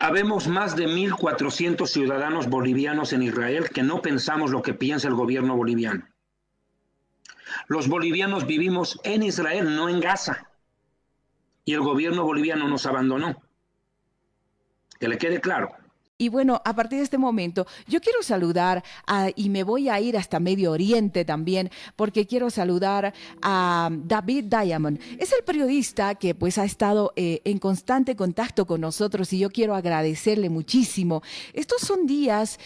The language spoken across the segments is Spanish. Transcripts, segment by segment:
Habemos más de 1.400 ciudadanos bolivianos en Israel que no pensamos lo que piensa el gobierno boliviano. Los bolivianos vivimos en Israel, no en Gaza. Y el gobierno boliviano nos abandonó. Que le quede claro. Y bueno, a partir de este momento, yo quiero saludar y me voy a ir hasta Medio Oriente también, porque quiero saludar a David Diamond. Es el periodista que pues ha estado en constante contacto con nosotros y yo quiero agradecerle muchísimo. Estos son días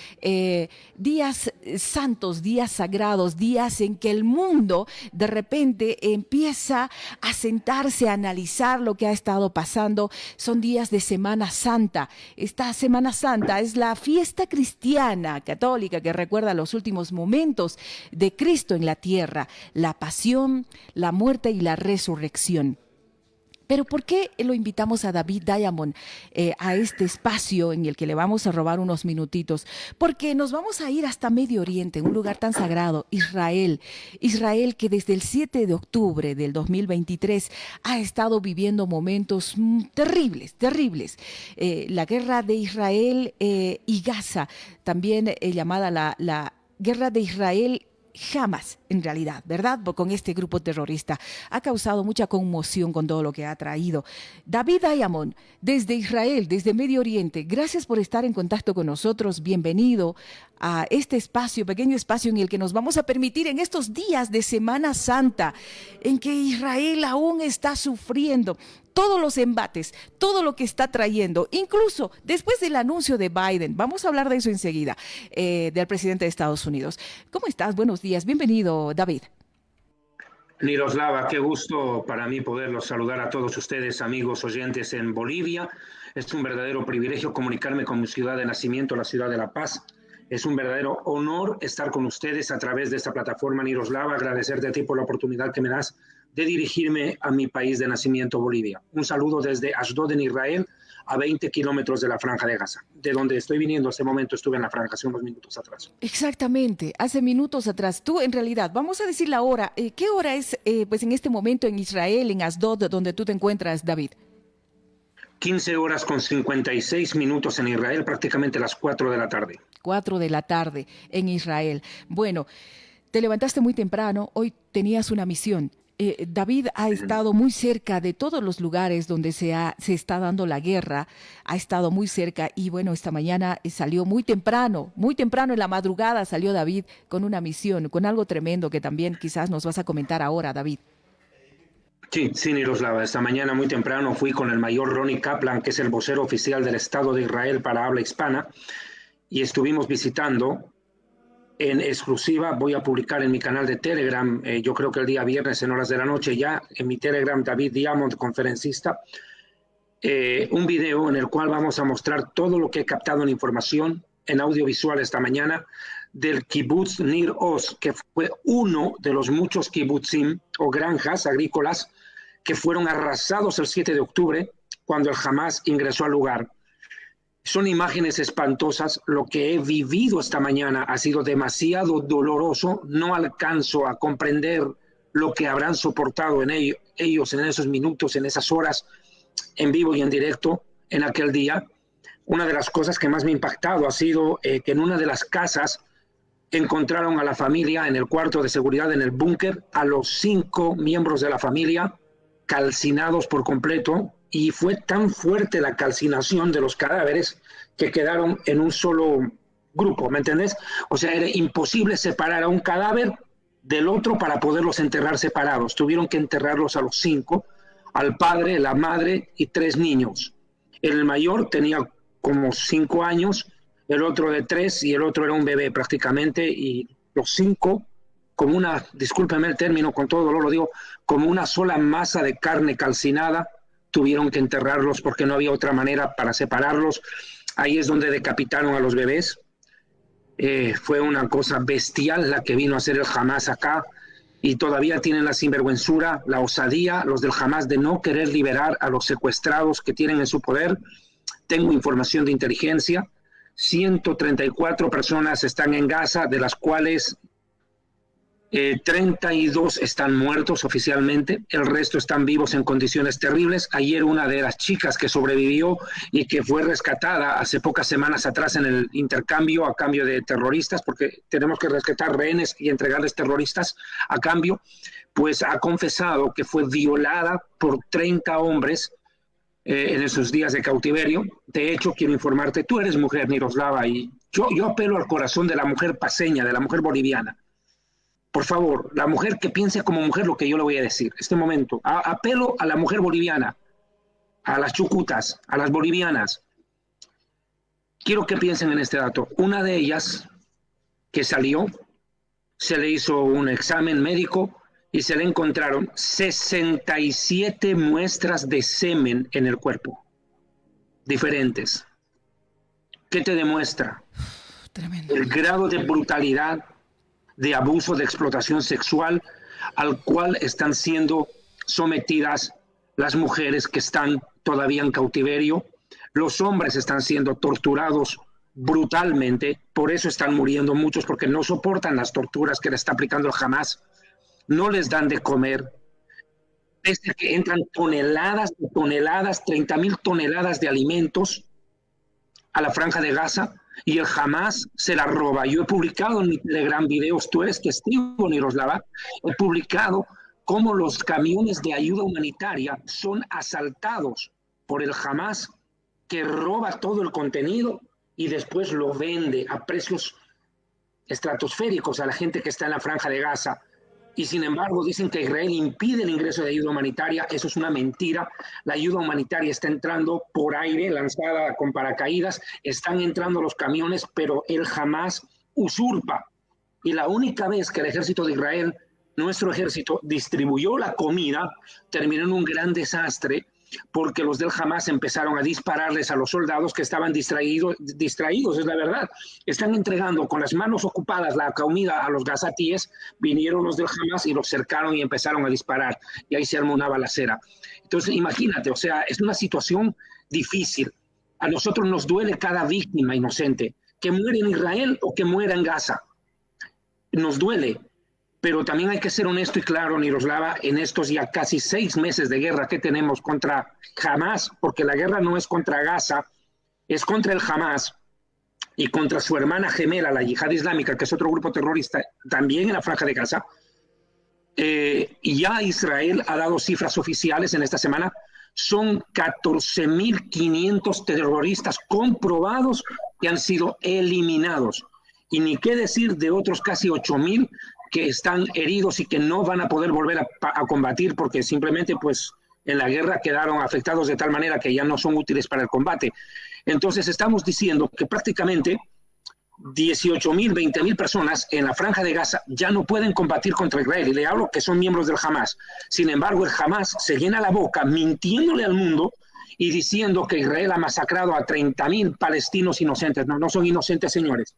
santos, días sagrados, días en que el mundo de repente empieza a sentarse, a analizar lo que ha estado pasando. Son días de Semana Santa. Esta Semana Santa es la fiesta cristiana católica que recuerda los últimos momentos de Cristo en la tierra, la pasión, la muerte y la resurrección. Pero ¿por qué lo invitamos a David Diamond a este espacio en el que le vamos a robar unos minutitos? Porque nos vamos a ir hasta Medio Oriente, un lugar tan sagrado, Israel. Israel que desde el 7 de octubre del 2023 ha estado viviendo momentos terribles, terribles. La guerra de Israel y Gaza, también llamada la guerra de Israel Hamas, en realidad, ¿verdad? Con este grupo terrorista. Ha causado mucha conmoción con todo lo que ha traído. David Diamond, desde Israel, desde Medio Oriente, gracias por estar en contacto con nosotros. Bienvenido a este espacio, pequeño espacio en el que nos vamos a permitir en estos días de Semana Santa, en que Israel aún está sufriendo todos los embates, todo lo que está trayendo, incluso después del anuncio de Biden, vamos a hablar de eso enseguida, del presidente de Estados Unidos. ¿Cómo estás? Buenos días, bienvenido, David. Miroslava, qué gusto para mí poderlos saludar a todos ustedes, amigos oyentes en Bolivia. Es un verdadero privilegio comunicarme con mi ciudad de nacimiento, la ciudad de La Paz. Es un verdadero honor estar con ustedes a través de esta plataforma, Miroslava. Agradecerte a ti por la oportunidad que me das de dirigirme a mi país de nacimiento, Bolivia. Un saludo desde Ashdod, en Israel, a 20 kilómetros de la Franja de Gaza. De donde estoy viniendo, hace momento estuve en la franja, hace unos minutos atrás. Exactamente, hace minutos atrás. Tú, en realidad, vamos a decir la hora. ¿Qué hora es, pues, en este momento en Israel, en Ashdod, donde tú te encuentras, David? 15 horas con 56 minutos en Israel, prácticamente las 4 de la tarde. 4 de la tarde en Israel. Bueno, te levantaste muy temprano, hoy tenías una misión. David ha estado muy cerca de todos los lugares donde se está dando la guerra, ha estado muy cerca y bueno, esta mañana salió muy temprano en la madrugada salió David con una misión, con algo tremendo que también quizás nos vas a comentar ahora, David. Sí, Miroslava, esta mañana muy temprano fui con el mayor Ronnie Kaplan, que es el vocero oficial del Estado de Israel para habla hispana, y estuvimos visitando en exclusiva. Voy a publicar en mi canal de Telegram, yo creo que el día viernes en horas de la noche ya, en mi Telegram, David Diamond, conferencista, un video en el cual vamos a mostrar todo lo que he captado en información, en audiovisual esta mañana, del kibutz Nir Oz, que fue uno de los muchos kibutzim o granjas agrícolas que fueron arrasados el 7 de octubre cuando el Hamas ingresó al lugar. Son imágenes espantosas. Lo que he vivido esta mañana ha sido demasiado doloroso. No alcanzo a comprender lo que habrán soportado en ellos en esos minutos, en esas horas, en vivo y en directo, en aquel día. Una de las cosas que más me ha impactado ha sido que en una de las casas encontraron a la familia en el cuarto de seguridad, en el búnker, a los 5 miembros de la familia calcinados por completo, y fue tan fuerte la calcinación de los cadáveres que quedaron en un solo grupo, ¿me entendés? O sea, era imposible separar a un cadáver del otro para poderlos enterrar separados. Tuvieron que enterrarlos a los 5, al padre, la madre y 3 niños. El mayor tenía como 5 años, el otro de 3 y el otro era un bebé prácticamente, y los 5, como una, discúlpeme el término, con todo dolor lo digo, como una sola masa de carne calcinada, tuvieron que enterrarlos porque no había otra manera para separarlos. Ahí es donde decapitaron a los bebés. Fue una cosa bestial la que vino a hacer el Hamas acá, y todavía tienen la sinvergüenzura, la osadía, los del Hamas, de no querer liberar a los secuestrados que tienen en su poder. Tengo información de inteligencia. 134 personas están en Gaza, de las cuales 32 están muertos oficialmente, el resto están vivos en condiciones terribles. Ayer una de las chicas que sobrevivió y que fue rescatada hace pocas semanas atrás en el intercambio a cambio de terroristas, porque tenemos que rescatar rehenes y entregarles terroristas a cambio, pues ha confesado que fue violada por 30 hombres en esos días de cautiverio. De hecho, quiero informarte, tú eres mujer, Miroslava, y yo apelo al corazón de la mujer paceña, de la mujer boliviana. Por favor, la mujer que piense como mujer lo que yo le voy a decir. Este momento, apelo a la mujer boliviana, a las chucutas, a las bolivianas. Quiero que piensen en este dato. Una de ellas que salió, se le hizo un examen médico y se le encontraron 67 muestras de semen en el cuerpo, diferentes. ¿Qué te demuestra? Tremendo. El grado de brutalidad, de abuso, de explotación sexual al cual están siendo sometidas las mujeres que están todavía en cautiverio. Los hombres están siendo torturados brutalmente, por eso están muriendo muchos, porque no soportan las torturas que le está aplicando el Hamas. No les dan de comer. Desde que entran toneladas, 30,000 toneladas de alimentos a la Franja de Gaza, y el Hamas se la roba. Yo he publicado en mi Telegram videos, tú eres testigo, Miroslava, he publicado cómo los camiones de ayuda humanitaria son asaltados por el Hamas, que roba todo el contenido y después lo vende a precios estratosféricos a la gente que está en la Franja de Gaza. Y sin embargo dicen que Israel impide el ingreso de ayuda humanitaria. Eso es una mentira. La ayuda humanitaria está entrando por aire, lanzada con paracaídas, están entrando los camiones, pero el Hamas usurpa. Y la única vez que el ejército de Israel, nuestro ejército, distribuyó la comida, terminó en un gran desastre, porque los del Hamas empezaron a dispararles a los soldados que estaban distraídos, es la verdad. Están entregando con las manos ocupadas la comida a los gazatíes, vinieron los del Hamas y los cercaron y empezaron a disparar, y ahí se armó una balacera. Entonces, imagínate, o sea, es una situación difícil. A nosotros nos duele cada víctima inocente, que muere en Israel o que muera en Gaza. Nos duele. Pero también hay que ser honesto y claro, Miroslava, en estos ya casi 6 meses de guerra que tenemos contra Hamas, porque la guerra no es contra Gaza, es contra el Hamas y contra su hermana gemela, la Yihad Islámica, que es otro grupo terrorista, también en la Franja de Gaza. Y ya Israel ha dado cifras oficiales en esta semana. Son 14.500 terroristas comprobados que han sido eliminados. Y ni qué decir de otros casi 8.000 que están heridos y que no van a poder volver a combatir porque simplemente pues en la guerra quedaron afectados de tal manera que ya no son útiles para el combate. Entonces estamos diciendo que prácticamente 18.000, 20.000 personas en la Franja de Gaza ya no pueden combatir contra Israel, y le hablo que son miembros del Hamas. Sin embargo, el Hamas se llena la boca mintiéndole al mundo y diciendo que Israel ha masacrado a 30.000 palestinos inocentes. No, no son inocentes, señores.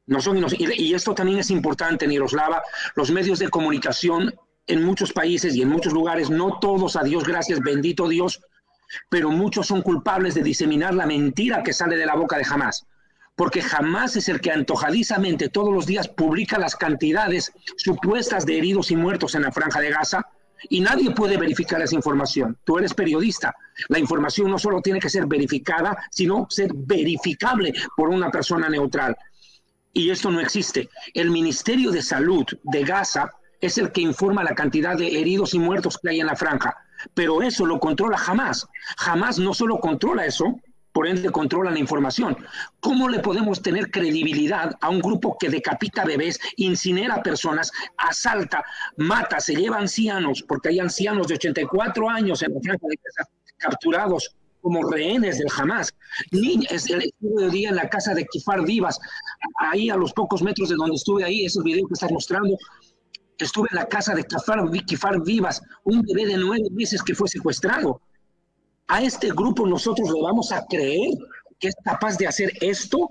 No son inocentes. Y esto también es importante, Miroslava. Los medios de comunicación en muchos países y en muchos lugares, no todos, a Dios gracias, bendito Dios, pero muchos son culpables de diseminar la mentira que sale de la boca de Hamas. Porque Hamas es el que antojadizamente todos los días publica las cantidades supuestas de heridos y muertos en la Franja de Gaza, y nadie puede verificar esa información. Tú eres periodista. La información no solo tiene que ser verificada, sino ser verificable por una persona neutral. Y esto no existe. El Ministerio de Salud de Gaza es el que informa la cantidad de heridos y muertos que hay en la franja. Pero eso lo controla Hamas. Hamas no solo controla eso, por ende controla la información. ¿Cómo le podemos tener credibilidad a un grupo que decapita bebés, incinera personas, asalta, mata, se lleva ancianos, porque hay ancianos de 84 años en la franja de Gaza capturados como rehenes del Hamas? Estuve el día en la casa de Kfar Vivas, ahí a los pocos metros de donde estuve ahí, ese video que estás mostrando. Estuve en la casa de Kfar Vivas, un bebé de 9 meses que fue secuestrado. ¿A este grupo nosotros le vamos a creer que es capaz de hacer esto?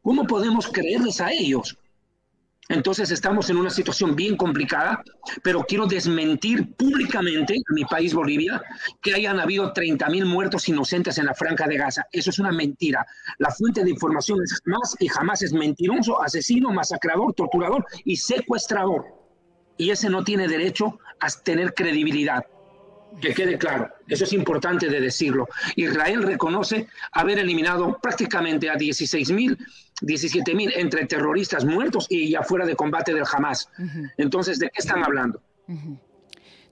¿Cómo podemos creerles a ellos? Entonces estamos en una situación bien complicada, pero quiero desmentir públicamente en mi país, Bolivia, que hayan habido 30.000 muertos inocentes en la Franja de Gaza. Eso es una mentira. La fuente de información es Hamas, y Hamas es mentiroso, asesino, masacrador, torturador y secuestrador. y ese no tiene derecho a tener credibilidad. Que quede claro, eso es importante de decirlo. Israel reconoce haber eliminado prácticamente a 16.000, 17.000 entre terroristas muertos y ya fuera de combate del Hamas. Entonces, ¿de qué están hablando?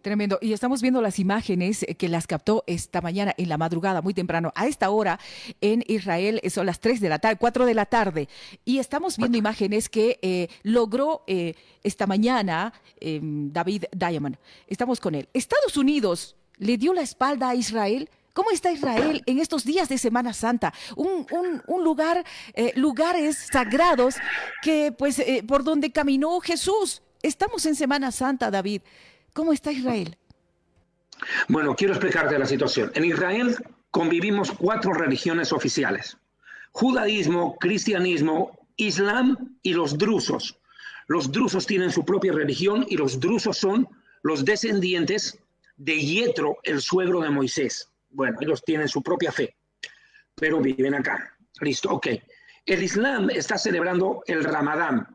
Tremendo. Y estamos viendo las imágenes que las captó esta mañana en la madrugada, muy temprano. A esta hora en Israel son las 3 de la tarde, 4 de la tarde. Y estamos viendo imágenes que logró esta mañana David Diamond. Estamos con él. Estados Unidos le dio la espalda a Israel. ¿Cómo está Israel en estos días de Semana Santa? Un lugar, lugares sagrados que, pues, por donde caminó Jesús. Estamos en Semana Santa, David. ¿Cómo está Israel? Bueno, quiero explicarte la situación. En Israel convivimos 4 religiones oficiales: judaísmo, cristianismo, islam y los drusos. Los drusos tienen su propia religión y los drusos son los descendientes de Yetro, el suegro de Moisés. Bueno, ellos tienen su propia fe, pero viven acá. Listo, ok. El Islam está celebrando el Ramadán,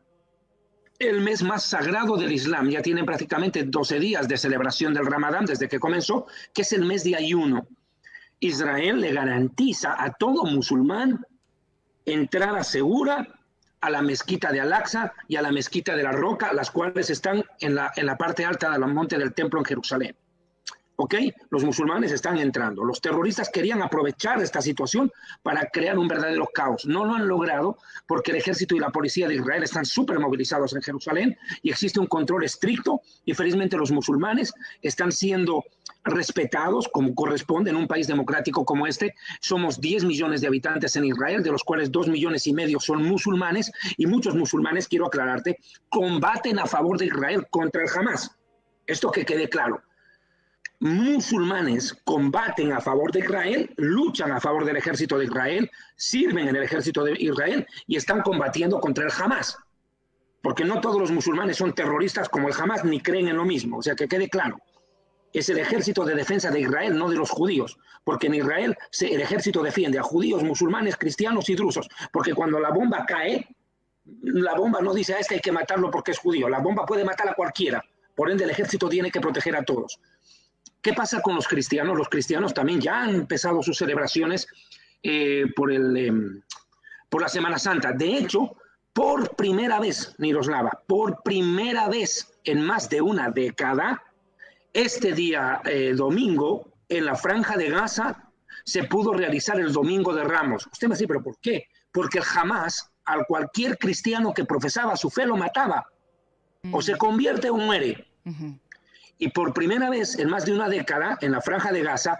el mes más sagrado del Islam. Ya tienen prácticamente 12 días de celebración del Ramadán desde que comenzó, que es el mes de ayuno. Israel le garantiza a todo musulmán entrada segura a la mezquita de Al-Aqsa y a la mezquita de la Roca, las cuales están en la parte alta del monte del templo en Jerusalén. ¿Ok? Los musulmanes están entrando. Los terroristas querían aprovechar esta situación para crear un verdadero caos. No lo han logrado porque el ejército y la policía de Israel están súper movilizados en Jerusalén y existe un control estricto y felizmente los musulmanes están siendo respetados como corresponde en un país democrático como este. Somos 10 millones de habitantes en Israel, de los cuales 2,5 millones son musulmanes, y muchos musulmanes, quiero aclararte, combaten a favor de Israel contra el Hamas. Esto que quede claro. Musulmanes combaten a favor de Israel, luchan a favor del ejército de Israel, sirven en el ejército de Israel y están combatiendo contra el Hamas. Porque no todos los musulmanes son terroristas como el Hamas ni creen en lo mismo. O sea, que quede claro. Es el ejército de defensa de Israel, no de los judíos. Porque en Israel el ejército defiende a judíos, musulmanes, cristianos y drusos. Porque cuando la bomba cae, la bomba no dice a este hay que matarlo porque es judío. La bomba puede matar a cualquiera. Por ende, el ejército tiene que proteger a todos. ¿Qué pasa con los cristianos? Los cristianos también ya han empezado sus celebraciones por la Semana Santa. De hecho, por primera vez, Miroslava, por primera vez en más de una década, este día domingo, en la Franja de Gaza, se pudo realizar el Domingo de Ramos. Usted me dice, ¿pero por qué? Porque el Hamas, a cualquier cristiano que profesaba su fe, lo mataba. O se convierte o muere. Y por primera vez en más de una década, en la Franja de Gaza,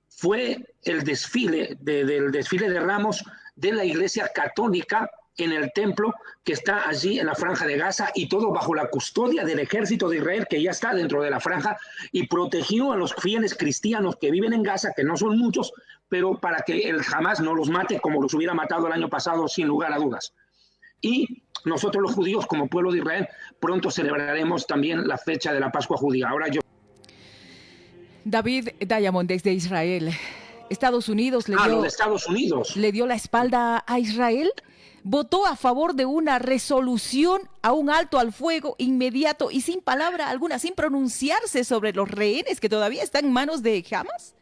fue el desfile del desfile de Ramos de la Iglesia Católica en el templo que está allí en la Franja de Gaza, y todo bajo la custodia del ejército de Israel, que ya está dentro de la franja y protegió a los fieles cristianos que viven en Gaza, que no son muchos, pero para que el Hamas no los mate como los hubiera matado el año pasado, sin lugar a dudas. Y nosotros los judíos, como pueblo de Israel, pronto celebraremos también la fecha de la Pascua judía. David Diamond, desde Israel. Estados Unidos le dio la espalda a Israel. Votó a favor de una resolución a un alto al fuego inmediato y sin palabra alguna, sin pronunciarse sobre los rehenes que todavía están en manos de Hamas.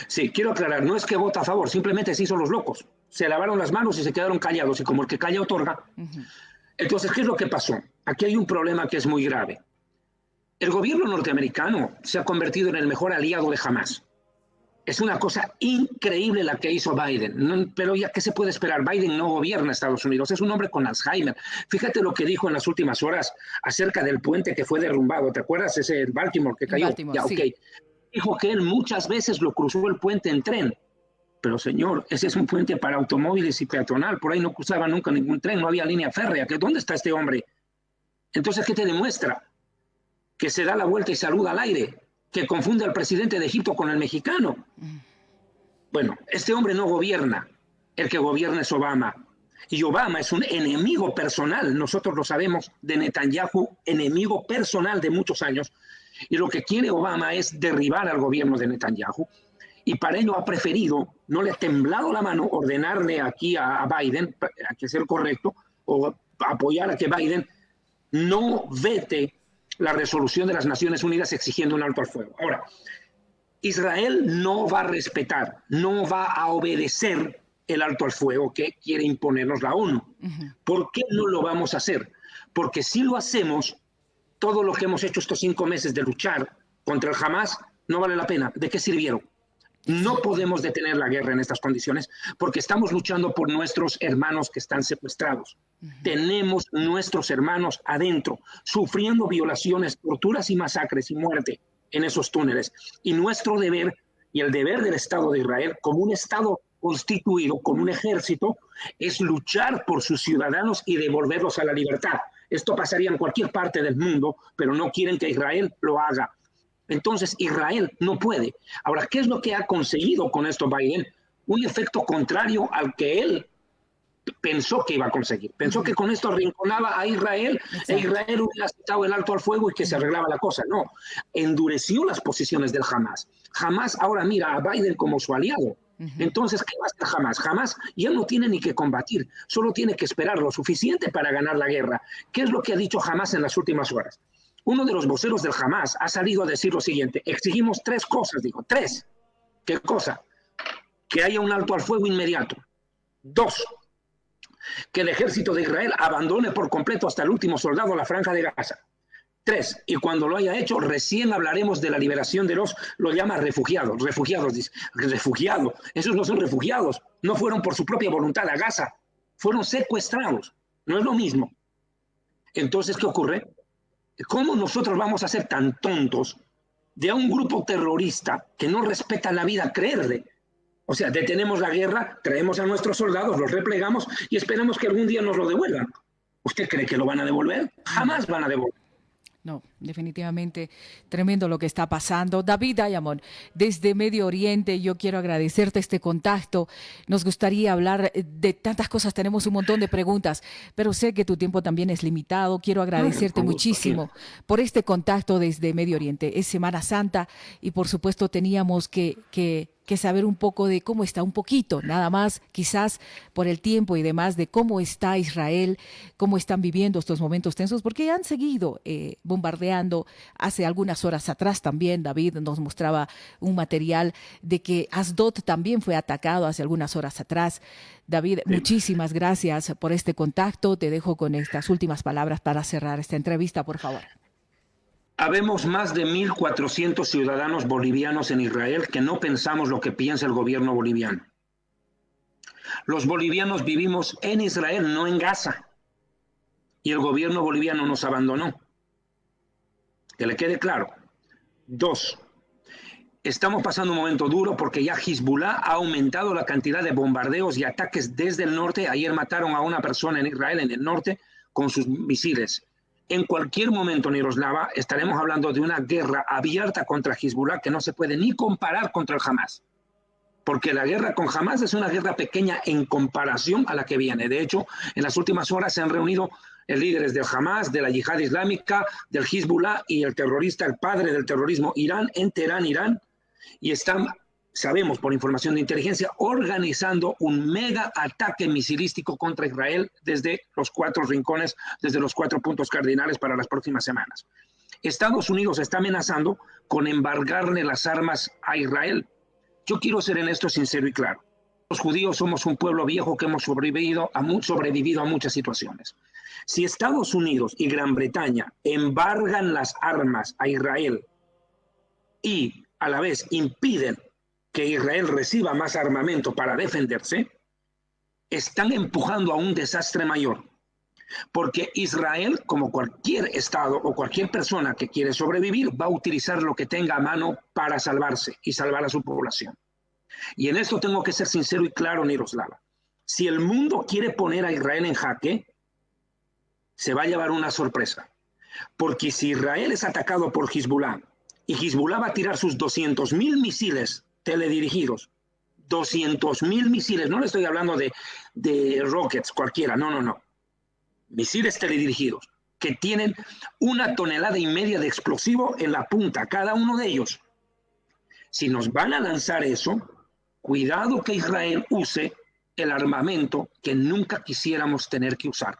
Sí, quiero aclarar, no es que vota a favor, simplemente se hizo los locos. Se lavaron las manos y se quedaron callados, y como el que calla otorga. Entonces, ¿qué es lo que pasó? Aquí hay un problema que es muy grave. El gobierno norteamericano se ha convertido en el mejor aliado de Hamas. Es una cosa increíble la que hizo Biden. Pero ya, ¿qué se puede esperar? Biden no gobierna Estados Unidos, es un hombre con Alzheimer. Fíjate lo que dijo en las últimas horas acerca del puente que fue derrumbado. ¿Te acuerdas? Ese Baltimore que cayó. Baltimore, sí. Okay. Dijo que él muchas veces lo cruzó el puente en tren. Pero señor, ese es un puente para automóviles y peatonal. Por ahí no cruzaba nunca ningún tren, no había línea férrea. ¿Dónde está este hombre? Entonces, ¿qué te demuestra? Que se da la vuelta y saluda al aire, que confunde al presidente de Egipto con el mexicano. Bueno, este hombre no gobierna, el que gobierna es Obama. Y Obama es un enemigo personal, nosotros lo sabemos, de Netanyahu, enemigo personal de muchos años. Y lo que quiere Obama es derribar al gobierno de Netanyahu. Y para ello ha preferido, no le ha temblado la mano, ordenarle aquí a Biden, hay que ser correcto, o apoyar a que Biden no vete la resolución de las Naciones Unidas exigiendo un alto al fuego. Ahora, Israel no va a respetar, no va a obedecer el alto al fuego que quiere imponernos la ONU. ¿Por qué no lo vamos a hacer? Porque si lo hacemos, todo lo que hemos hecho estos 5 meses de luchar contra el Hamas no vale la pena. ¿De qué sirvieron? No podemos detener la guerra en estas condiciones porque estamos luchando por nuestros hermanos que están secuestrados. Tenemos nuestros hermanos adentro, sufriendo violaciones, torturas y masacres y muerte en esos túneles. Y nuestro deber y el deber del Estado de Israel, como un Estado constituido, con un ejército, es luchar por sus ciudadanos y devolverlos a la libertad. Esto pasaría en cualquier parte del mundo, pero no quieren que Israel lo haga. Entonces, Israel no puede. Ahora, ¿qué es lo que ha conseguido con esto Biden? Un efecto contrario al que él pensó que iba a conseguir. Pensó que con esto arrinconaba a Israel. Exacto. E Israel hubiera aceptado el alto al fuego y que se arreglaba la cosa. No, endureció las posiciones del Hamas. Hamas ahora mira a Biden como su aliado. Entonces, ¿qué va a hacer Hamas? Hamas ya no tiene ni que combatir, solo tiene que esperar lo suficiente para ganar la guerra. ¿Qué es lo que ha dicho Hamas en las últimas horas? Uno de los voceros del Hamas ha salido a decir lo siguiente: exigimos 3 cosas, digo, 3. ¿Qué cosa? Que haya un alto al fuego inmediato. 2, que el ejército de Israel abandone por completo hasta el último soldado la franja de Gaza. 3, y cuando lo haya hecho, recién hablaremos de la liberación de lo llama refugiados. Refugiados, dice, refugiados. Esos no son refugiados, no fueron por su propia voluntad a Gaza, fueron secuestrados. No es lo mismo. Entonces, ¿qué ocurre? ¿Cómo nosotros vamos a ser tan tontos de un grupo terrorista que no respeta la vida creerle? O sea, detenemos la guerra, traemos a nuestros soldados, los replegamos y esperamos que algún día nos lo devuelvan. ¿Usted cree que lo van a devolver? Jamás van a devolver. No, definitivamente tremendo lo que está pasando. David Diamond, desde Medio Oriente, yo quiero agradecerte este contacto. Nos gustaría hablar de tantas cosas, tenemos un montón de preguntas, pero sé que tu tiempo también es limitado. Quiero agradecerte muchísimo por este contacto desde Medio Oriente. Es Semana Santa y por supuesto teníamos que saber un poco de cómo está, un poquito, nada más, quizás por el tiempo y demás, de cómo está Israel, cómo están viviendo estos momentos tensos, porque han seguido bombardeando. Hace algunas horas atrás también David nos mostraba un material de que Asdod también fue atacado hace algunas horas atrás. David, muchísimas gracias por este contacto. Te dejo con estas últimas palabras para cerrar esta entrevista, por favor. Habemos más de 1.400 ciudadanos bolivianos en Israel que no pensamos lo que piensa el gobierno boliviano. Los bolivianos vivimos en Israel, no en Gaza. Y el gobierno boliviano nos abandonó. Que le quede claro. 2, estamos pasando un momento duro porque ya Hezbollah ha aumentado la cantidad de bombardeos y ataques desde el norte. Ayer mataron a una persona en Israel, en el norte, con sus misiles. En cualquier momento, Miroslava, estaremos hablando de una guerra abierta contra Hezbollah que no se puede ni comparar contra el Hamas. Porque la guerra con Hamas es una guerra pequeña en comparación a la que viene. De hecho, en las últimas horas se han reunido líderes del Hamas, de la Yihad Islámica, del Hezbollah y el terrorista, el padre del terrorismo, Irán, en Teherán, Irán, y están, sabemos por información de inteligencia, organizando un mega ataque misilístico contra Israel desde los 4 rincones, desde los 4 puntos cardinales para las próximas semanas. Estados Unidos está amenazando con embargarle las armas a Israel. Yo quiero ser en esto sincero y claro. Los judíos somos un pueblo viejo que hemos sobrevivido a muchas situaciones. Si Estados Unidos y Gran Bretaña embargan las armas a Israel y a la vez impiden que Israel reciba más armamento para defenderse, están empujando a un desastre mayor. Porque Israel, como cualquier Estado o cualquier persona que quiere sobrevivir, va a utilizar lo que tenga a mano para salvarse y salvar a su población. Y en esto tengo que ser sincero y claro, Miroslava. Si el mundo quiere poner a Israel en jaque, se va a llevar una sorpresa. Porque si Israel es atacado por Hezbollah y Hezbollah va a tirar sus 200.000 misiles teledirigidos, 200.000 misiles, no le estoy hablando de rockets cualquiera, no. Misiles teledirigidos que tienen 1,5 toneladas de explosivo en la punta, cada uno de ellos. Si nos van a lanzar eso, cuidado que Israel use el armamento que nunca quisiéramos tener que usar,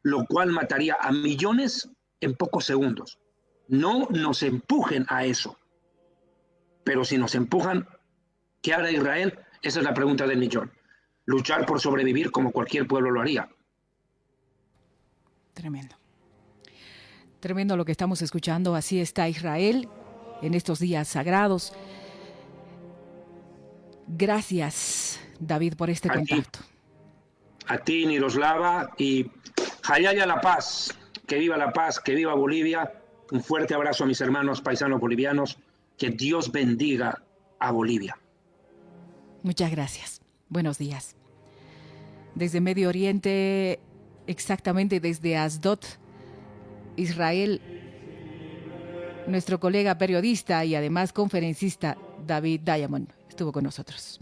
lo cual mataría a millones en pocos segundos. No nos empujen a eso. Pero si nos empujan, ¿qué hará Israel? Esa es la pregunta del millón. Luchar por sobrevivir como cualquier pueblo lo haría. Tremendo. Tremendo lo que estamos escuchando. Así está Israel en estos días sagrados. Gracias, David, por este contacto. A ti, Miroslava, y Jayaya la paz. Que viva Bolivia. Un fuerte abrazo a mis hermanos paisanos bolivianos. Que Dios bendiga a Bolivia. Muchas gracias. Buenos días. Desde Medio Oriente, exactamente desde Asdod, Israel, nuestro colega periodista y además conferencista David Diamond estuvo con nosotros.